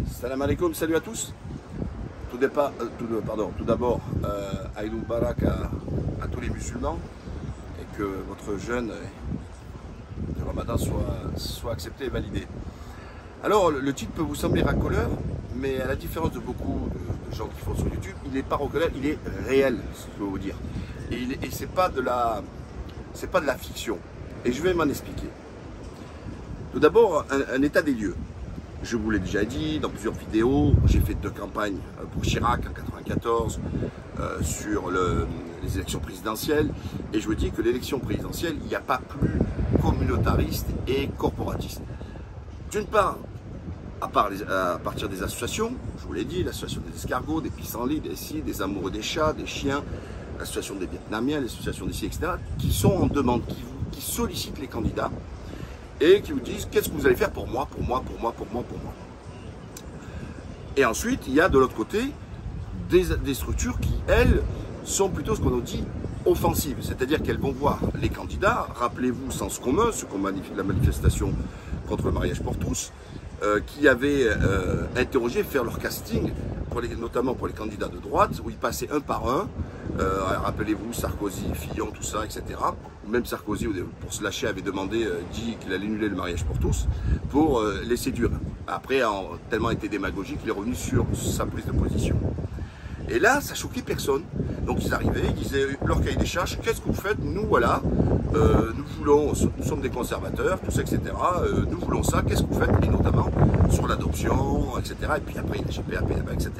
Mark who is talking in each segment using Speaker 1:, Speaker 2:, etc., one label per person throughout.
Speaker 1: Salam alaikum, salut à tous. Tout d'abord, Aïd Moubarak à tous les musulmans et que votre jeûne de Ramadan soit accepté et validé. Alors, le titre peut vous sembler racoleur, mais à la différence de beaucoup de gens qui font sur YouTube, il n'est pas racoleur, il est réel, ce que je peux vous dire. Et c'est pas de la fiction. Et je vais m'en expliquer. Tout d'abord, un état des lieux. Je vous l'ai déjà dit dans plusieurs vidéos, j'ai fait 2 campagnes pour Chirac en 1994 sur les élections présidentielles. Et je vous dis que l'élection présidentielle, il n'y a pas plus communautariste et corporatiste. D'une part, à partir des associations, je vous l'ai dit, l'association des escargots, des pissenlits, des scies, des amoureux des chats, des chiens, l'association des Vietnamiens, l'association des scies, etc., qui sont en demande, qui sollicitent les candidats et qui vous disent qu'est-ce que vous allez faire pour moi. Et ensuite, il y a de l'autre côté des structures qui, elles, sont plutôt ce qu'on nous dit offensives, c'est-à-dire qu'elles vont voir les candidats, rappelez-vous Sens commun, la manifestation contre le mariage pour tous, qui avaient interrogé, faire leur casting, notamment pour les candidats de droite, où ils passaient un par un, rappelez-vous Sarkozy, Fillon, tout ça, etc. Même Sarkozy, pour se lâcher, avait dit qu'il allait annuler le mariage pour tous, pour les séduire. Après, tellement été démagogique, il est revenu sur sa prise de position. Et là, ça choquait personne. Donc ils arrivaient, ils disaient leur cahier des charges, qu'est-ce que vous faites? Nous, voilà, nous sommes des conservateurs, tout ça, etc. Nous voulons ça, qu'est-ce que vous faites? Et notamment sur l'adoption, etc. Et puis après, il y a GPA, etc.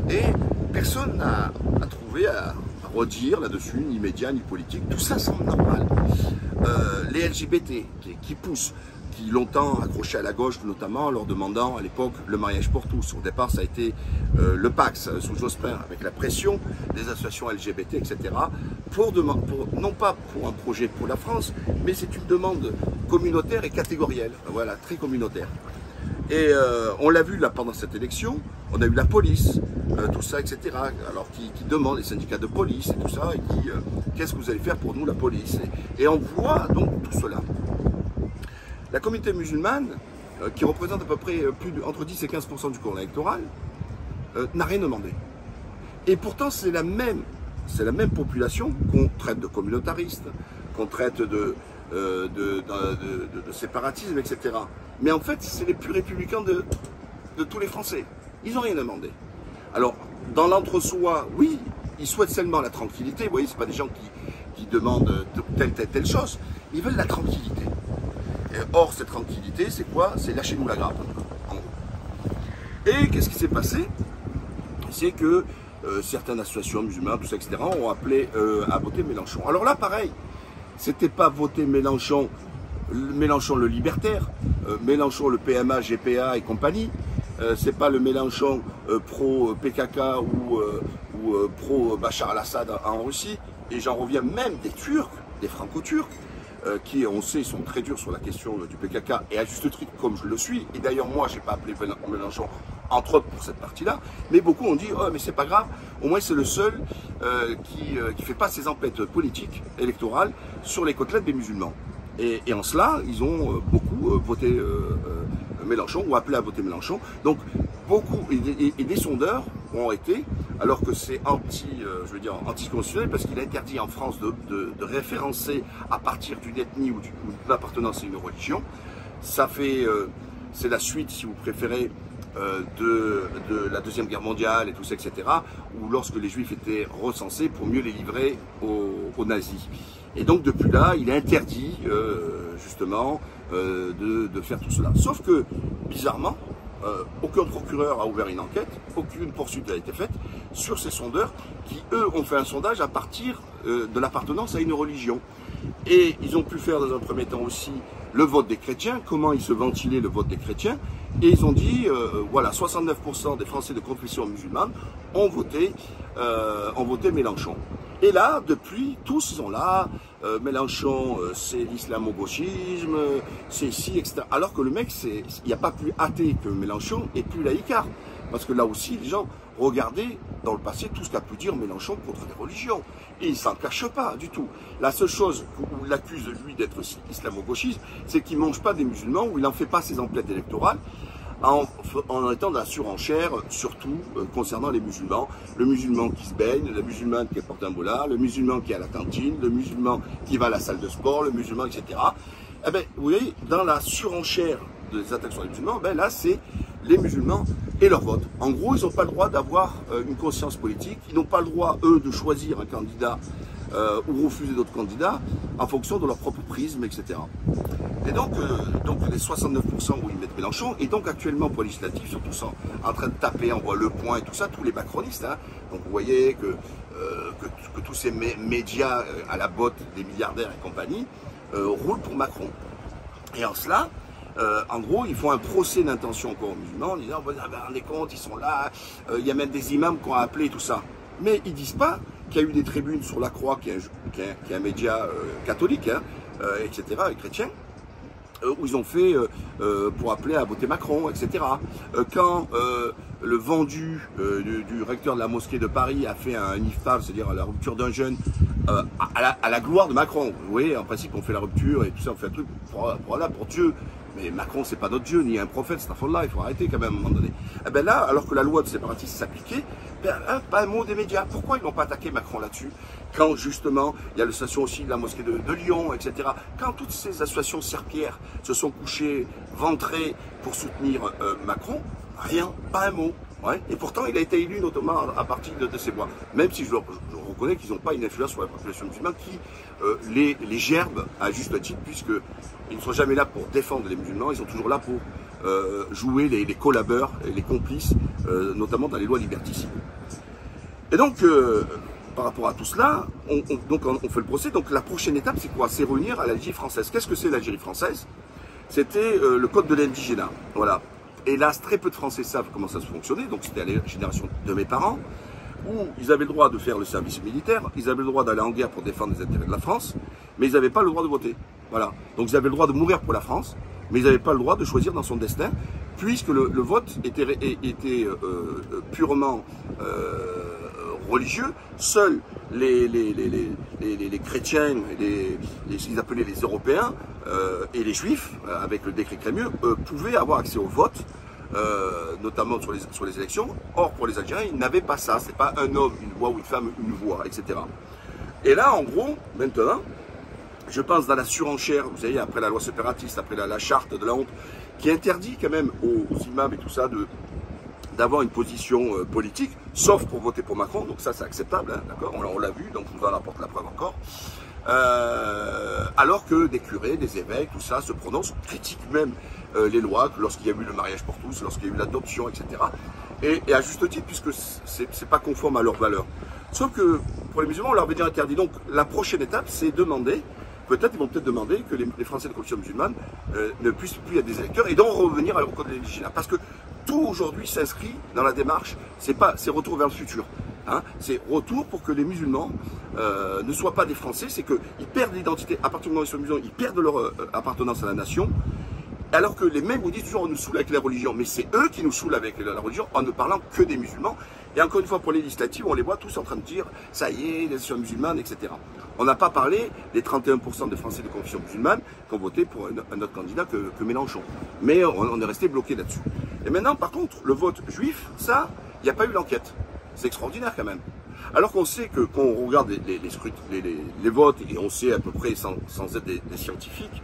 Speaker 1: Et personne n'a trouvé à redire là-dessus, ni médias, ni politique. Tout ça semble normal. Les LGBT qui poussent, qui longtemps accrochaient à la gauche, notamment en leur demandant à l'époque le mariage pour tous. Au départ, ça a été le Pax sous Jospin, avec la pression des associations LGBT, etc. Non pas pour un projet pour la France, mais c'est une demande communautaire et catégorielle. Voilà, très communautaire. Et on l'a vu là pendant cette élection, on a eu la police, tout ça, etc. Alors qui demandent, les syndicats de police et tout ça, et qui qu'est-ce que vous allez faire pour nous, la police? Et on voit donc tout cela. La communauté musulmane, qui représente à peu près entre 10 et 15% du corps électoral, n'a rien demandé. Et pourtant, c'est la même population qu'on traite de communautariste, qu'on traite de séparatisme, etc. Mais en fait, c'est les plus républicains de tous les Français. Ils n'ont rien demandé. Alors, dans l'entre-soi, oui, ils souhaitent seulement la tranquillité. Vous voyez, ce pas des gens qui demandent telle chose. Ils veulent la tranquillité. Et or, cette tranquillité, c'est quoi? C'est lâchez-nous la grappe. Et qu'est-ce qui s'est passé? C'est que certaines associations musulmanes, tout ça, etc., ont appelé à voter Mélenchon. Alors là, pareil, c'était pas voter Mélenchon le libertaire, Mélenchon le PMA, GPA et compagnie. C'est pas le Mélenchon pro-PKK ou pro-Bachar al-Assad en Russie. Et j'en reviens même des Turcs, des Franco-Turcs, qui, on sait, sont très durs sur la question du PKK, et à juste titre, comme je le suis. Et d'ailleurs, moi, je n'ai pas appelé Mélenchon, entre autres, pour cette partie-là. Mais beaucoup ont dit, oh, mais c'est pas grave, au moins c'est le seul qui ne fait pas ses emplettes politiques, électorales, sur les côtelettes des musulmans. Et en cela, ils ont beaucoup voté Mélenchon, ou appelé à voter Mélenchon. Donc, beaucoup, et des sondeurs ont été, alors que c'est anticonstitutionnel, parce qu'il est interdit en France de référencer à partir d'une ethnie ou d'une appartenance à une religion. Ça fait, c'est la suite, si vous préférez, de la Deuxième Guerre mondiale et tout ça, etc., où lorsque les Juifs étaient recensés pour mieux les livrer aux nazis. Et donc depuis là, il est interdit justement de faire tout cela. Sauf que, bizarrement, aucun procureur a ouvert une enquête, aucune poursuite n'a été faite sur ces sondeurs qui, eux, ont fait un sondage à partir de l'appartenance à une religion. Et ils ont pu faire dans un premier temps aussi le vote des chrétiens, comment ils se ventilaient le vote des chrétiens, et ils ont dit, voilà, 69% des Français de confession musulmane ont voté Mélenchon. Et là, depuis, tous sont là, Mélenchon, c'est l'islamo-gauchisme, c'est ici, etc. Alors que le mec, il n'y a pas plus athée que Mélenchon et plus laïcard. Parce que là aussi, les gens regardaient dans le passé tout ce qu'a pu dire Mélenchon contre les religions. Et il ne s'en cache pas du tout. La seule chose où il accuse lui d'être islamo-gauchiste, c'est qu'il ne mange pas des musulmans, où il n'en fait pas ses emplettes électorales, en étant dans la surenchère, surtout concernant les musulmans. Le musulman qui se baigne, le musulman qui porte un boulard, le musulman qui est à la cantine, le musulman qui va à la salle de sport, le musulman, etc. Eh bien, vous voyez, dans la surenchère des attaques sur les musulmans, ben là, c'est les musulmans et leur vote. En gros, ils n'ont pas le droit d'avoir une conscience politique, ils n'ont pas le droit, eux, de choisir un candidat ou refuser d'autres candidats en fonction de leur propre prisme, etc. Et donc les 69% où ils mettent Mélenchon, et donc actuellement pour les législatives, ils sont tous en train de taper, on voit Le Point et tout ça, tous les macronistes. Hein. Donc vous voyez que tous ces médias à la botte des milliardaires et compagnie roulent pour Macron. Et en cela, en gros, ils font un procès d'intention encore aux musulmans en disant, vous vous rendez compte, ils sont là, il y a même des imams qui ont appelé tout ça. Mais ils ne disent pas qu'il y a eu des tribunes sur La Croix, qui est un média catholique, hein, etc., chrétien, où ils ont fait pour appeler à voter Macron, etc. Quand le vendu du recteur de la mosquée de Paris a fait un iftar, c'est-à-dire la rupture d'un jeûne, à la gloire de Macron. Vous voyez, en principe, on fait la rupture et tout ça, on fait un truc pour Dieu. Mais Macron, c'est pas notre Dieu, ni un prophète, c'est un fond là, il faut arrêter quand même à un moment donné. Et ben là, alors que la loi de séparatiste s'appliquait, ben, pas un mot des médias. Pourquoi ils n'ont pas attaqué Macron là-dessus? Quand justement, il y a l'association aussi de la mosquée de Lyon, etc. Quand toutes ces associations serpillères se sont couchées, ventrées pour soutenir Macron, rien, pas un mot. Ouais. Et pourtant, il a été élu notamment à partir de ces voix. Même si je reconnais qu'ils n'ont pas une influence sur la population musulmane qui les gerbe à juste titre, puisqu'ils ne sont jamais là pour défendre les musulmans, ils sont toujours là pour jouer les collabeurs et les complices, notamment dans les lois liberticides. Et donc, par rapport à tout cela, on fait le procès. Donc la prochaine étape, c'est quoi? C'est revenir à l'Algérie française. Qu'est-ce que c'est l'Algérie française? C'était le code de l'indigénat. Voilà. Hélas, très peu de Français savent comment ça se fonctionnait, donc c'était à la génération de mes parents, où ils avaient le droit de faire le service militaire, ils avaient le droit d'aller en guerre pour défendre les intérêts de la France, mais ils n'avaient pas le droit de voter. Voilà. Donc ils avaient le droit de mourir pour la France, mais ils n'avaient pas le droit de choisir dans son destin, puisque le vote était purement religieux. Seuls les chrétiens, ce qu'ils appelaient les Européens et les Juifs, avec le décret Crémieux, pouvaient avoir accès au vote, notamment sur les élections. Or, pour les Algériens, ils n'avaient pas ça. C'est pas un homme, une voix, ou une femme, une voix, etc. Et là, en gros, maintenant, je pense dans la surenchère, vous savez, après la loi séparatiste, après la charte de la honte, qui interdit quand même aux imams et tout ça d'avoir une position politique, sauf pour voter pour Macron, donc ça c'est acceptable, hein, d'accord, on l'a vu, donc je vous en apporte la preuve encore. Alors que des curés, des évêques, tout ça se prononcent, critiquent même les lois, lorsqu'il y a eu le mariage pour tous, lorsqu'il y a eu l'adoption, etc. Et à juste titre, puisque c'est pas conforme à leurs valeurs. Sauf que pour les musulmans, on leur avait déjà interdit. Donc la prochaine étape, c'est demander, ils vont peut-être demander que les Français de confession musulmane ne puissent plus être des électeurs et donc revenir au code de l'indigénat. Parce que tout aujourd'hui s'inscrit dans la démarche, c'est retour vers le futur. Hein, c'est retour pour que les musulmans ne soient pas des Français, c'est qu'ils perdent l'identité. À partir du moment où ils sont musulmans, ils perdent leur appartenance à la nation. Alors que les mêmes vous disent toujours on nous saoule avec la religion, mais c'est eux qui nous saoulent avec la religion en ne parlant que des musulmans. Et encore une fois, pour les législatives, on les voit tous en train de dire ça y est, les nations musulmanes, etc. On n'a pas parlé des 31% de Français de confession musulmane qui ont voté pour un autre candidat que Mélenchon. Mais on est resté bloqué là-dessus. Et maintenant, par contre, le vote juif, ça, il n'y a pas eu l'enquête. C'est extraordinaire quand même. Alors qu'on sait que quand on regarde les votes, et on sait à peu près, sans être des scientifiques,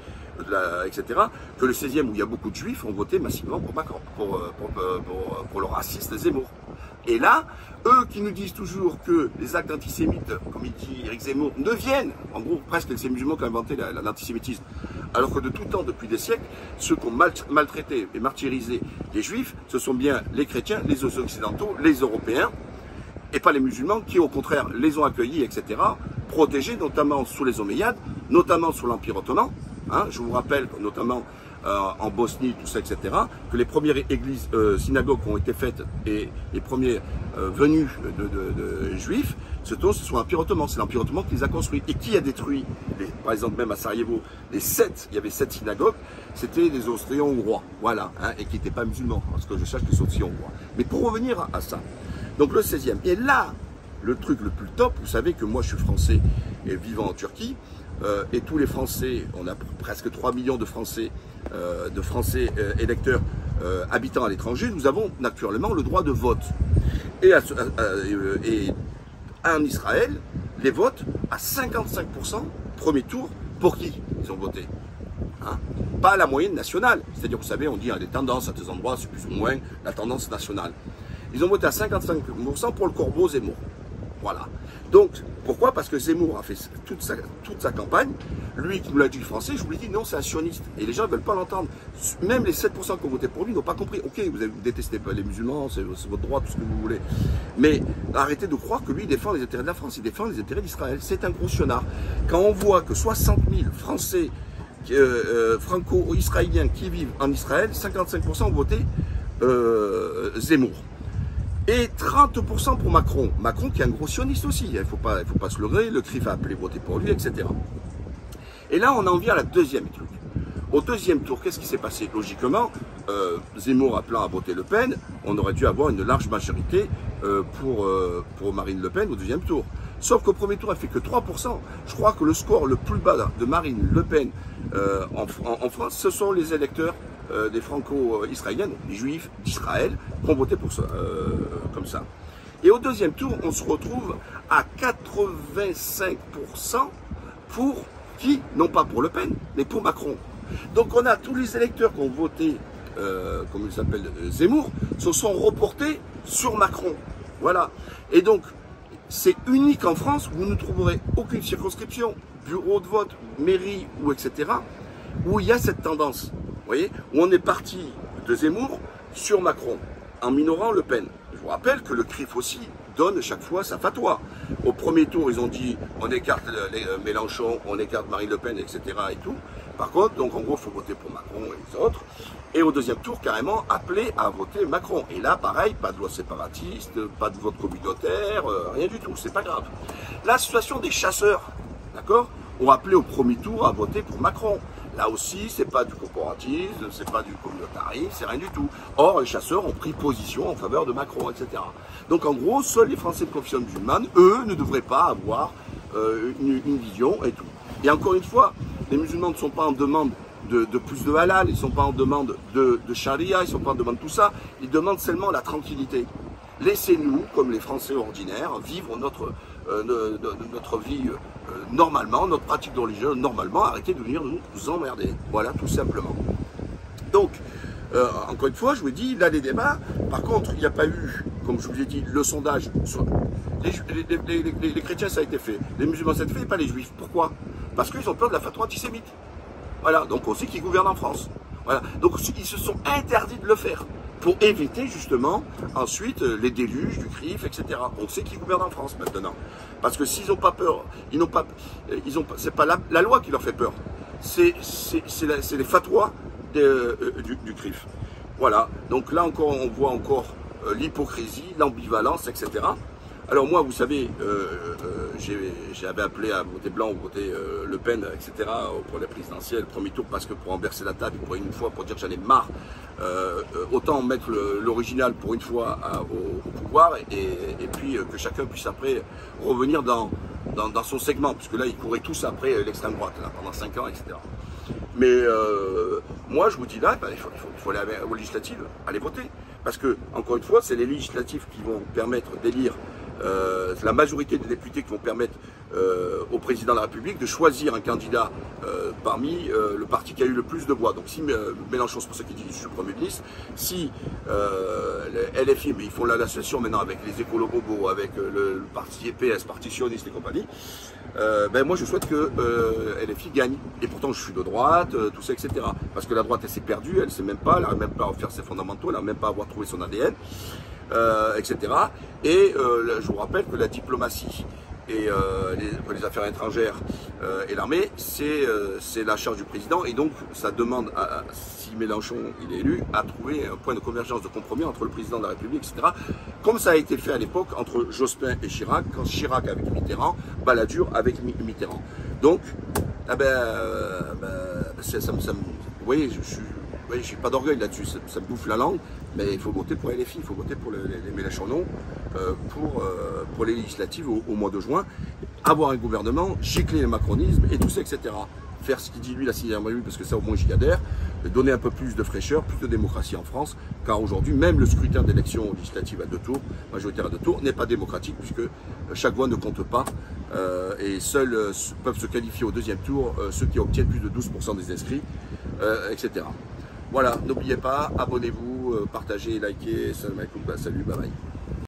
Speaker 1: etc., que le 16e, où il y a beaucoup de juifs, ont voté massivement pour Macron, pour le raciste Zemmour. Et là, eux qui nous disent toujours que les actes antisémites, comme il dit Éric Zemmour, ne viennent, en gros presque ces musulmans qui ont inventé l'antisémitisme, alors que de tout temps, depuis des siècles, ceux qui ont maltraité et martyrisé les juifs, ce sont bien les chrétiens, les occidentaux, les européens, et pas les musulmans qui au contraire les ont accueillis, etc., protégés notamment sous les Omeyyades, notamment sous l'Empire ottoman. Hein, je vous rappelle notamment en Bosnie, tout ça, etc., que les premières églises, synagogues qui ont été faites et les premiers venus de juifs, ce sont l'Empire ottoman. C'est l'Empire ottoman qui les a construits. Et qui a détruit, par exemple même à Sarajevo, il y avait 7 synagogues, c'était des Austro-Hongrois, voilà, hein, et qui n'étaient pas musulmans, parce que je cherche les Austro-Hongrois. Mais pour revenir à ça, donc le 16e, et là, le truc le plus top, vous savez que moi je suis français et vivant en Turquie, et tous les Français, on a presque 3 millions de Français électeurs habitant à l'étranger, nous avons naturellement le droit de vote. Et en Israël, les votes à 55%, premier tour, pour qui ils ont voté, hein? Pas la moyenne nationale. C'est-à-dire, vous savez, on dit les tendances à des endroits, c'est plus ou moins la tendance nationale. Ils ont voté à 55% pour le corbeau Zemmour. Voilà. Donc, pourquoi? Parce que Zemmour a fait toute sa campagne. Lui, qui nous l'a dit le français, je vous l'ai dit, non, c'est un sioniste. Et les gens ne veulent pas l'entendre. Même les 7% qui ont voté pour lui n'ont pas compris. Ok, vous détestez pas les musulmans, c'est votre droit, tout ce que vous voulez. Mais arrêtez de croire que lui, il défend les intérêts de la France, il défend les intérêts d'Israël. C'est un gros sionnard. Quand on voit que 60 000 Français franco-israéliens qui vivent en Israël, 55% ont voté Zemmour. Et 30% pour Macron. Macron qui est un gros sioniste aussi, il ne faut pas se leurrer, le CRIF a appelé voter pour lui, etc. Et là, on en vient à la deuxième truc. Au deuxième tour, qu'est-ce qui s'est passé? Logiquement, Zemmour appelant à voter Le Pen, on aurait dû avoir une large majorité pour Marine Le Pen au deuxième tour. Sauf qu'au premier tour, elle fait que 3%. Je crois que le score le plus bas de Marine Le Pen en France, ce sont les électeurs des franco-israéliens, les juifs d'Israël, qui ont voté pour ça, comme ça. Et au deuxième tour, on se retrouve à 85% pour qui? Non pas pour Le Pen, mais pour Macron. Donc on a tous les électeurs qui ont voté, comme il s'appelle, Zemmour, se sont reportés sur Macron. Voilà. Et donc, c'est unique en France, vous ne trouverez aucune circonscription, bureau de vote, mairie, ou etc., où il y a cette tendance. Vous voyez, où on est parti de Zemmour sur Macron, en minorant Le Pen. Je vous rappelle que le CRIF aussi donne chaque fois sa fatwa. Au premier tour, ils ont dit on écarte Mélenchon, on écarte Marine Le Pen, etc. et tout. Par contre, donc en gros, il faut voter pour Macron et les autres. Et au deuxième tour, carrément, appelé à voter Macron. Et là, pareil, pas de loi séparatiste, pas de vote communautaire, rien du tout, c'est pas grave. La situation des chasseurs, d'accord, ont appelé au premier tour à voter pour Macron. Là aussi, c'est pas du corporatisme, c'est pas du communautarisme, c'est rien du tout. Or, les chasseurs ont pris position en faveur de Macron, etc. Donc, en gros, seuls les Français de confession musulmane, eux, ne devraient pas avoir une vision et tout. Et encore une fois, les musulmans ne sont pas en demande de plus de halal, ils ne sont pas en demande de charia, ils ne sont pas en demande de tout ça, ils demandent seulement la tranquillité. Laissez-nous, comme les Français ordinaires, vivre notre vie normalement, notre pratique de religion normalement, arrêtez de venir nous emmerder. Voilà, tout simplement. Donc, encore une fois, je vous dis, là les débats, par contre, il n'y a pas eu, comme je vous ai dit, le sondage sur les chrétiens, ça a été fait, les musulmans, ça a été fait, et pas les juifs. Pourquoi? Parce qu'ils ont peur de la fatwa antisémite. Voilà, donc on sait qui gouverne en France. Voilà, donc ils se sont interdits de le faire pour éviter justement ensuite les déluges du CRIF, etc. On sait qui gouverne en France maintenant. Parce que s'ils n'ont pas peur, c'est pas la loi qui leur fait peur, c'est les fatwas du CRIF. Voilà, donc là encore, on voit encore l'hypocrisie, l'ambivalence, etc. Alors moi, vous savez, j'avais appelé à voter blanc ou voter Le Pen, etc. pour la présidentielle, premier tour, parce que pour renverser la table, pour une fois, pour dire que j'en ai marre, autant mettre l'original pour une fois au pouvoir, et puis que chacun puisse après revenir dans son segment, puisque là, ils couraient tous après l'extrême droite, là, pendant 5 ans, etc. Mais moi, je vous dis là, il faut aller aux législatives, aller voter. Parce que, encore une fois, c'est les législatives qui vont permettre d'élire la majorité des députés qui vont permettre au président de la République de choisir un candidat parmi le parti qui a eu le plus de voix. Donc si Mélenchon, c'est pour ça qu'il dit je suis Premier ministre, si LFI, mais ils font l'association maintenant avec les écolo-bobos, avec le parti EPS, parti sioniste et compagnie, ben moi je souhaite que LFI gagne. Et pourtant je suis de droite, tout ça, etc. Parce que la droite elle s'est perdue, elle ne sait même pas, elle n'arrive même pas à faire ses fondamentaux, elle n'arrive même pas à avoir trouvé son ADN. Etc. Et je vous rappelle que la diplomatie et les affaires étrangères et l'armée, c'est la charge du président, et donc ça demande, si Mélenchon il est élu, à trouver un point de convergence, de compromis entre le président de la République, etc. Comme ça a été fait à l'époque entre Jospin et Chirac, quand Chirac avec Mitterrand, Balladur avec Mitterrand. Donc, vous voyez, je suis pas d'orgueil là-dessus, ça me bouffe la langue, mais il faut voter pour LFI, il faut voter pour les Mélenchonons pour les législatives au mois de juin, avoir un gouvernement, gicler le macronisme et tout ça, etc. Faire ce qu'il dit lui, la sixième République, parce que ça au moins j'y adhère, donner un peu plus de fraîcheur, plus de démocratie en France, car aujourd'hui, même le scrutin d'élection législative à 2 tours, majoritaire à 2 tours, n'est pas démocratique, puisque chaque voix ne compte pas, et seuls peuvent se qualifier au 2e tour ceux qui obtiennent plus de 12% des inscrits, etc. Voilà, n'oubliez pas, abonnez-vous, partagez, likez, salut, bye bye.